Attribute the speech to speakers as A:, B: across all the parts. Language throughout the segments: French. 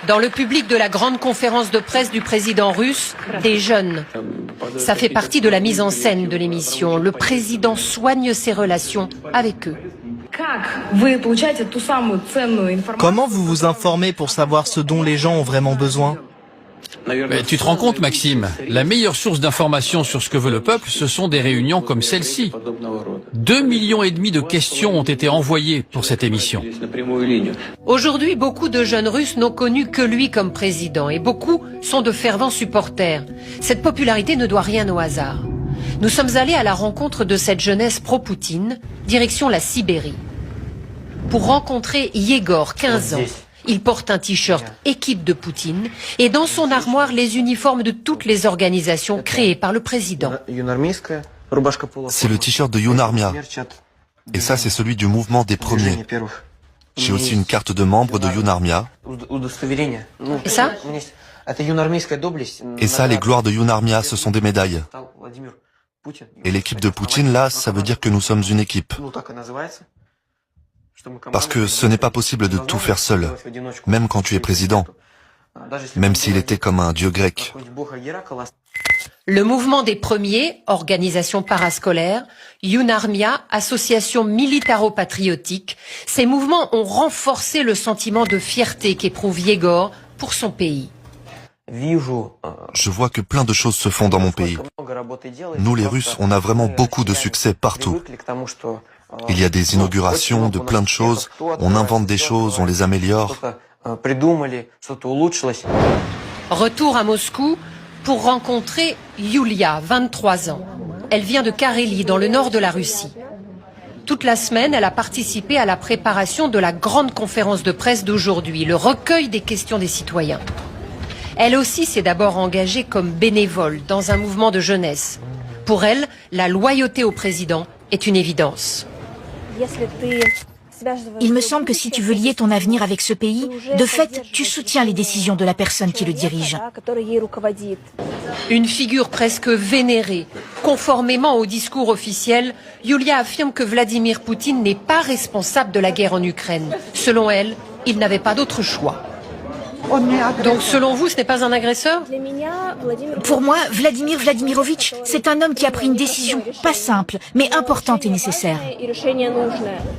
A: Dans le public de la grande conférence de presse du président russe, des jeunes. Ça fait partie de la mise en scène de l'émission. Le président soigne ses relations avec eux.
B: Comment vous vous informez pour savoir ce dont les gens ont vraiment besoin?
C: Mais tu te rends compte, Maxime, la meilleure source d'information sur ce que veut le peuple, ce sont des réunions comme celle-ci. 2,5 millions de questions ont été envoyées pour cette émission.
A: Aujourd'hui, beaucoup de jeunes Russes n'ont connu que lui comme président et beaucoup sont de fervents supporters. Cette popularité ne doit rien au hasard. Nous sommes allés à la rencontre de cette jeunesse pro-Poutine, direction la Sibérie, pour rencontrer Yegor, 15 ans. Il porte un t-shirt équipe de Poutine et dans son armoire les uniformes de toutes les organisations créées par le président.
D: C'est le t-shirt de Younarmia. Et ça, c'est celui du mouvement des premiers. J'ai aussi une carte de membre de Younarmia.
A: Et ça?
D: Et ça, les gloires de Younarmia, ce sont des médailles. Et l'équipe de Poutine, là, ça veut dire que nous sommes une équipe. Parce que ce n'est pas possible de tout faire seul, même quand tu es président, même s'il était comme un dieu grec.
A: Le mouvement des premiers, organisation parascolaire, Younarmia, association militaro-patriotique, ces mouvements ont renforcé le sentiment de fierté qu'éprouve Yegor pour son pays.
D: Je vois que plein de choses se font dans mon pays. Nous les Russes, on a vraiment beaucoup de succès partout. Il y a des inaugurations de plein de choses, on invente des choses, on les améliore.
A: Retour à Moscou pour rencontrer Yulia, 23 ans. Elle vient de Carélie, dans le nord de la Russie. Toute la semaine, elle a participé à la préparation de la grande conférence de presse d'aujourd'hui, le recueil des questions des citoyens. Elle aussi s'est d'abord engagée comme bénévole dans un mouvement de jeunesse. Pour elle, la loyauté au président est une évidence.
E: Il me semble que si tu veux lier ton avenir avec ce pays, de fait, tu soutiens les décisions de la personne qui le dirige.
A: Une figure presque vénérée. Conformément au discours officiel, Yulia affirme que Vladimir Poutine n'est pas responsable de la guerre en Ukraine. Selon elle, il n'avait pas d'autre choix. Donc selon vous, ce n'est pas un agresseur?
E: Pour moi, Vladimir Vladimirovitch, c'est un homme qui a pris une décision pas simple, mais importante et nécessaire.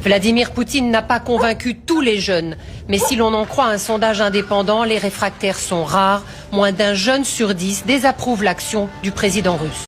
A: Vladimir Poutine n'a pas convaincu tous les jeunes. Mais si l'on en croit un sondage indépendant, les réfractaires sont rares. Moins d'un jeune sur 10 désapprouve l'action du président russe.